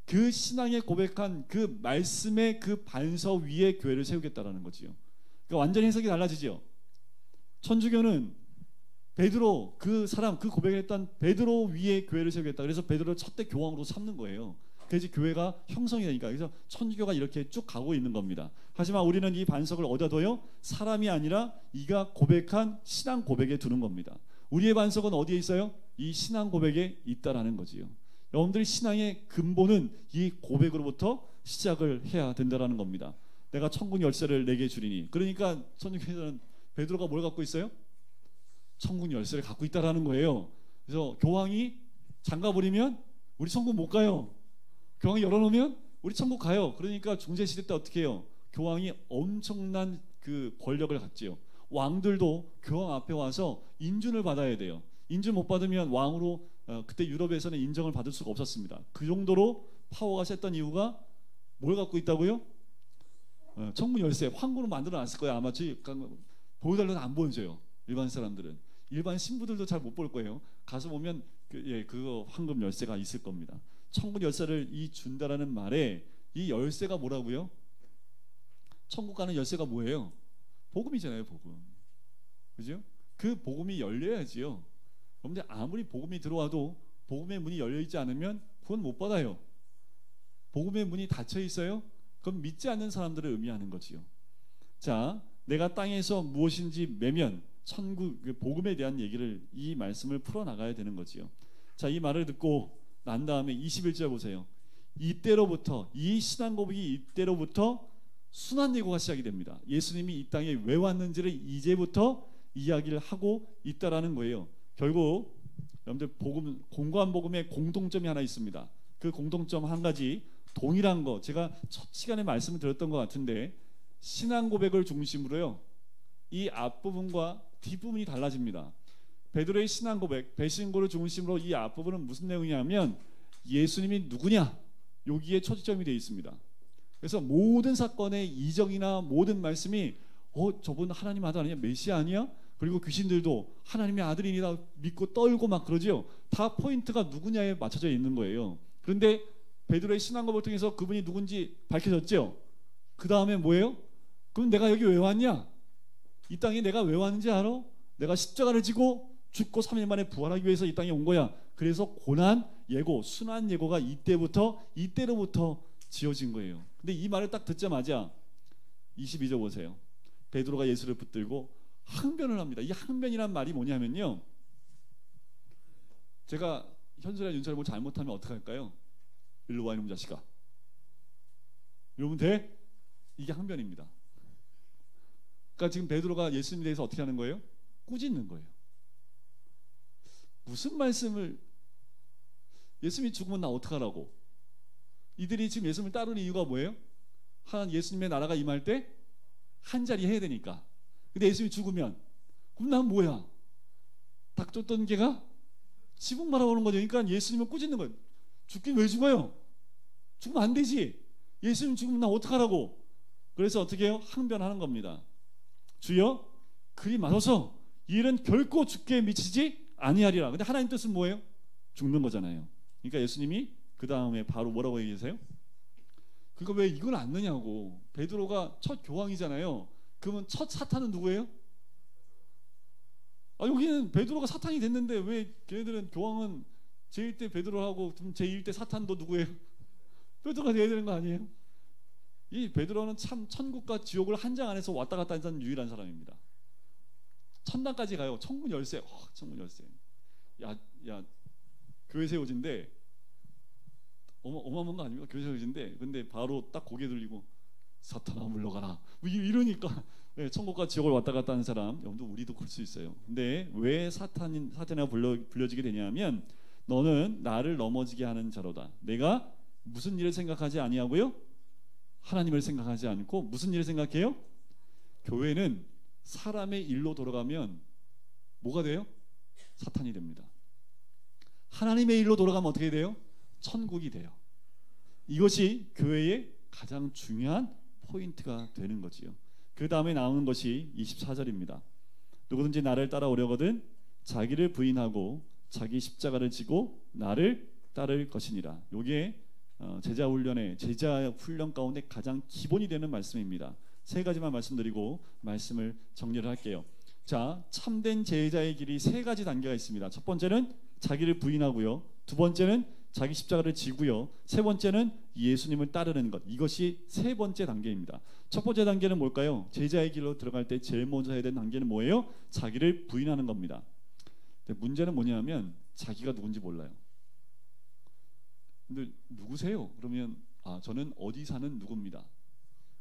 A: 그 신앙에 고백한 그 말씀의 그 반석 위에 교회를 세우겠다라는 거지요. 그러니까 완전히 해석이 달라지죠. 천주교는 베드로, 그 사람, 그 고백을 했던 베드로 위에 교회를 세우겠다. 그래서 베드로를 첫대 교황으로 삼는 거예요. 그래서 교회가 형성이 되니까. 그래서 천주교가 이렇게 쭉 가고 있는 겁니다. 하지만 우리는 이 반석을 어디다 둬요? 사람이 아니라 이가 고백한 신앙 고백에 두는 겁니다. 우리의 반석은 어디에 있어요? 이 신앙 고백에 있다라는 거지요. 여러분들의 신앙의 근본은 이 고백으로부터 시작을 해야 된다라는 겁니다. 내가 천국 열쇠를 내게 주리니. 그러니까 천주교에서는 베드로가 뭘 갖고 있어요? 천국 열쇠를 갖고 있다라는 거예요. 그래서 교황이 잠가버리면 우리 천국 못 가요. 교황이 열어놓으면 우리 천국 가요. 그러니까 중세시대 때 어떻게 해요? 교황이 엄청난 그 권력을 갖지요. 왕들도 교황 앞에 와서 인준을 받아야 돼요. 인준 못 받으면 왕으로, 그때 유럽에서는 인정을 받을 수가 없었습니다. 그 정도로 파워가 셌던 이유가 뭘 갖고 있다고요? 천국 열쇠. 황구로 만들어놨을 거예요. 아마 보여달라도 안 보여줘요. 일반 사람들은, 일반 신부들도 잘 못 볼 거예요. 가서 보면 그거 황금 열쇠가 있을 겁니다. 천국 열쇠를 준다라는 말에 이 열쇠가 뭐라고요? 천국 가는 열쇠가 뭐예요? 복음이잖아요, 복음. 그죠? 그 복음이 열려야지요. 그런데 아무리 복음이 들어와도 복음의 문이 열려 있지 않으면 구원 못 받아요. 복음의 문이 닫혀 있어요? 그럼 믿지 않는 사람들을 의미하는 거지요. 자, 내가 땅에서 무엇인지 매면 천국, 복음에 대한 얘기를, 이 말씀을 풀어나가야 되는 거지요. 자, 이 말을 듣고 난 다음에 21절 보세요. 이때로부터, 이 신앙 고백이 이때로부터 순환 예고가 시작이 됩니다. 예수님이 이 땅에 왜 왔는지를 이제부터 이야기를 하고 있다라는 거예요. 결국 여러분들 공고한 복음의 공통점이 하나 있습니다. 그 공통점 한 가지, 동일한 거, 제가 첫 시간에 말씀을 드렸던 것 같은데, 신앙 고백을 중심으로요, 이 앞부분과 뒷부분이 달라집니다. 베드로의 신앙 고백, 배신고를 중심으로 이 앞부분은 무슨 내용이냐면 예수님이 누구냐, 여기에 초점이 되어 있습니다. 그래서 모든 사건의 이적이나 모든 말씀이 저분 하나님 아들 아니야, 메시아 아니야? 그리고 귀신들도 하나님의 아들이니라 믿고 떨고 막 그러죠. 다 포인트가 누구냐에 맞춰져 있는 거예요. 그런데 베드로의 신앙 고백을 통해서 그분이 누군지 밝혀졌죠. 그 다음에 뭐예요? 그럼 내가 여기 왜 왔냐? 이 땅에 내가 왜 왔는지 알아? 내가 십자가를 지고 죽고 3일 만에 부활하기 위해서 이 땅에 온 거야. 그래서 고난 예고, 순환 예고가 이때로부터 지어진 거예요. 근데 이 말을 딱 듣자마자 22절 보세요. 베드로가 예수를 붙들고 항변을 합니다. 이 항변이란 말이 뭐냐면요, 제가 현수랑 윤철이 뭐 잘못하면 어떡할까요? 일로 와 이놈 자식아, 이러면 돼? 이게 항변입니다. 그러니까 지금 베드로가 예수님에 대해서 어떻게 하는 거예요? 꾸짖는 거예요. 무슨 말씀을, 예수님이 죽으면 나 어떡하라고? 이들이 지금 예수님을 따르는 이유가 뭐예요? 예수님의 나라가 임할 때 한 자리 해야 되니까. 근데 예수님이 죽으면 그럼 난 뭐야? 닭 쫓던 개가 지붕 바라보는 거죠. 그러니까 예수님을 꾸짖는 거예요. 죽긴 왜 죽어요? 죽으면 안 되지. 예수님 죽으면 나 어떡하라고? 그래서 어떻게 해요? 항변하는 겁니다. 주여, 그리 마소서, 이 일은 결코 죽게 미치지 아니하리라. 근데 하나님 뜻은 뭐예요? 죽는 거잖아요. 그러니까 예수님이 그 다음에 바로 뭐라고 얘기하세요? 그러니까 왜 이걸 안 넣냐고. 베드로가 첫 교황이잖아요. 그러면 첫 사탄은 누구예요? 여기는 베드로가 사탄이 됐는데 왜 걔네들은 교황은 제1 때 베드로하고 제2 때 사탄도 누구예요? 베드로가 돼야 되는 거 아니에요? 이 베드로는 참 천국과 지옥을 한 장 안에서 왔다 갔다 하는 유일한 사람입니다. 천당까지 가요. 천문 열쇠. 천문 열쇠. 야, 교회 세워진데 어마어마한 거 아닙니까? 교회 세워진데 근데 바로 딱 고개 들리고 사탄아 물러가라. 이러니까 천국과 지옥을 왔다 갔다 하는 사람, 여러분도 우리도 그럴 수 있어요. 근데 왜 사탄이라 불려지게 되냐면 너는 나를 넘어지게 하는 자로다. 내가 무슨 일을 생각하지 아니하고요? 하나님을 생각하지 않고 무슨 일을 생각해요? 교회는 사람의 일로 돌아가면 뭐가 돼요? 사탄이 됩니다. 하나님의 일로 돌아가면 어떻게 돼요? 천국이 돼요. 이것이 교회의 가장 중요한 포인트가 되는 거지요. 그 다음에 나오는 것이 24절입니다. 누구든지 나를 따라오려거든 자기를 부인하고 자기 십자가를 지고 나를 따를 것이니라. 이게 제자 훈련 가운데 가장 기본이 되는 말씀입니다. 세 가지만 말씀드리고 말씀을 정리를 할게요. 자, 참된 제자의 길이 세 가지 단계가 있습니다. 첫 번째는 자기를 부인하고요. 두 번째는 자기 십자가를 지고요. 세 번째는 예수님을 따르는 것. 이것이 세 번째 단계입니다. 첫 번째 단계는 뭘까요? 제자의 길로 들어갈 때 제일 먼저 해야 되는 단계는 뭐예요? 자기를 부인하는 겁니다. 근데 문제는 뭐냐면 자기가 누군지 몰라요. 근데 누구세요? 그러면 저는 어디 사는 누구입니다.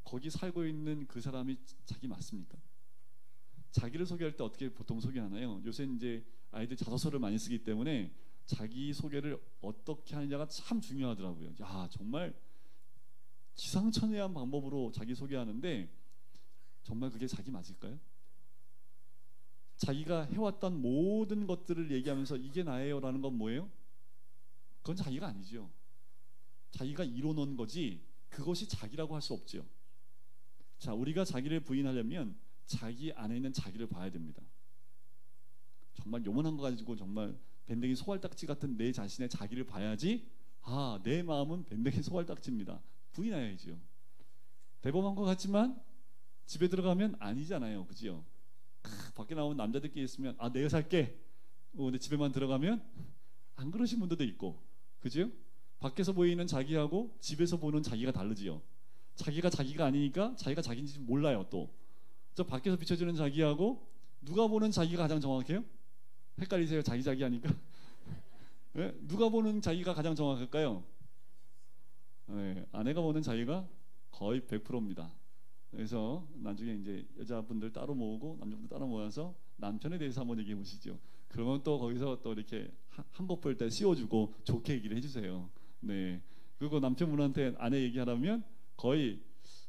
A: 거기 살고 있는 그 사람이 자기 맞습니까? 자기를 소개할 때 어떻게 보통 소개하나요? 요새 이제 아이들 자소서를 많이 쓰기 때문에 자기 소개를 어떻게 하느냐가 참 중요하더라고요. 정말 기상천외한 방법으로 자기 소개하는데 정말 그게 자기 맞을까요? 자기가 해왔던 모든 것들을 얘기하면서 이게 나예요 라는 건 뭐예요? 그건 자기가 아니죠. 자기가 이뤄놓은 거지 그것이 자기라고 할 수 없죠. 자, 우리가 자기를 부인하려면 자기 안에 있는 자기를 봐야 됩니다. 정말 요만한 거 가지고 정말 밴댕이 소갈딱지 같은 내 자신의 자기를 봐야지 내 마음은 밴댕이 소갈딱지입니다. 부인해야죠. 대범한 것 같지만 집에 들어가면 아니잖아요. 그죠? 밖에 나오면 남자들끼리 있으면 내가 살게. 근데 집에만 들어가면 안 그러신 분들도 있고, 그죠? 밖에서 보이는 자기하고 집에서 보는 자기가 다르지요. 자기가 자기가 아니니까 자기가 자기인지 몰라요. 또 저 밖에서 비춰지는 자기하고 누가 보는 자기가 가장 정확해요? 헷갈리세요? 자기 하니까. 네? 누가 보는 자기가 가장 정확할까요? 네, 아내가 보는 자기가 거의 100%입니다. 그래서 나중에 이제 여자분들 따로 모으고 남자분들 따로 모여서 남편에 대해서 한번 얘기해 보시죠. 그러면 또 거기서 또 이렇게 한복 볼 때 씌워주고 좋게 얘기를 해주세요. 네. 그리고 남편분한테 아내 얘기하라면 거의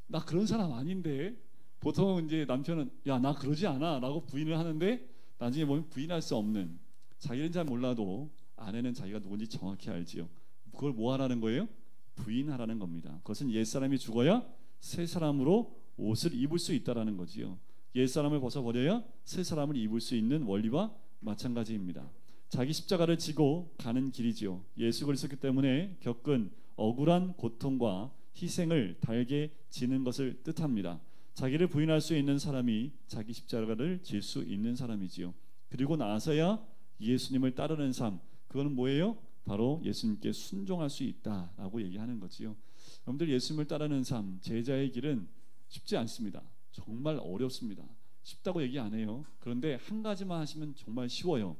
A: 나 그런 사람 아닌데, 보통 이제 남편은 야 나 그러지 않아 라고 부인을 하는데 나중에 보면 부인할 수 없는, 자기는 잘 몰라도 아내는 자기가 누군지 정확히 알지요. 그걸 뭐 하라는 거예요? 부인하라는 겁니다. 그것은 옛사람이 죽어야 새 사람으로 옷을 입을 수 있다라는 거지요. 옛사람을 벗어버려야 새 사람을 입을 수 있는 원리와 마찬가지입니다. 자기 십자가를 지고 가는 길이지요. 예수 그리스도 때문에 겪은 억울한 고통과 희생을 달게 지는 것을 뜻합니다. 자기를 부인할 수 있는 사람이 자기 십자가를 질 수 있는 사람이지요. 그리고 나서야 예수님을 따르는 삶, 그거는 뭐예요? 바로 예수님께 순종할 수 있다라고 얘기하는 거지요. 여러분들, 예수님을 따르는 삶, 제자의 길은 쉽지 않습니다. 정말 어렵습니다. 쉽다고 얘기 안 해요. 그런데 한 가지만 하시면 정말 쉬워요.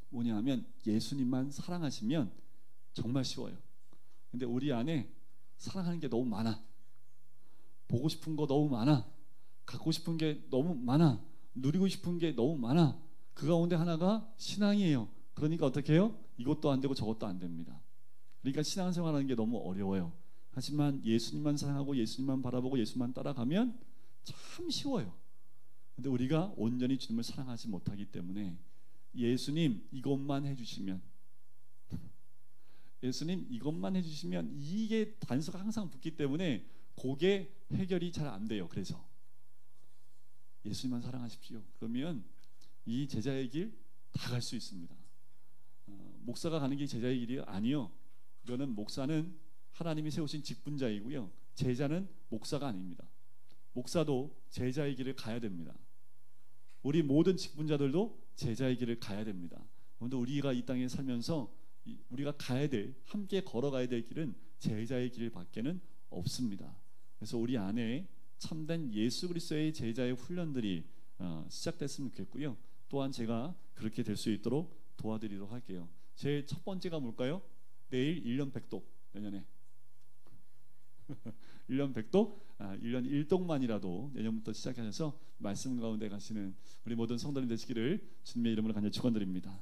A: 뭐냐 하면 예수님만 사랑하시면 정말 쉬워요. 근데 우리 안에 사랑하는 게 너무 많아. 보고 싶은 거 너무 많아. 갖고 싶은 게 너무 많아. 누리고 싶은 게 너무 많아. 그 가운데 하나가 신앙이에요. 그러니까 어떻게 해요? 이것도 안 되고 저것도 안 됩니다. 그러니까 신앙생활하는 게 너무 어려워요. 하지만 예수님만 사랑하고 예수님만 바라보고 예수만 따라가면 참 쉬워요. 근데 우리가 온전히 주님을 사랑하지 못하기 때문에 예수님 이것만 해주시면, 예수님 이것만 해주시면, 이게 단서가 항상 붙기 때문에 그게 해결이 잘 안 돼요. 그래서 예수님만 사랑하십시오. 그러면 이 제자의 길 다 갈 수 있습니다. 목사가 가는 게 제자의 길이 아니요. 이거는 목사는 하나님이 세우신 직분자이고요. 제자는 목사가 아닙니다. 목사도 제자의 길을 가야 됩니다. 우리 모든 직분자들도 제자의 길을 가야 됩니다. 그런데 우리가 이 땅에 살면서 우리가 가야 될, 함께 걸어가야 될 길은 제자의 길밖에는 없습니다. 그래서 우리 안에 참된 예수 그리스도의 제자의 훈련들이 시작됐으면 좋겠고요. 또한 제가 그렇게 될 수 있도록 도와드리도록 할게요. 제 첫 번째가 뭘까요? 내일 1년 100독, 내년에 1년 100독, 1년 1독만이라도 내년부터 시작하셔서 말씀 가운데 가시는 우리 모든 성도님 되시기를 주님의 이름으로 간절히 축원드립니다.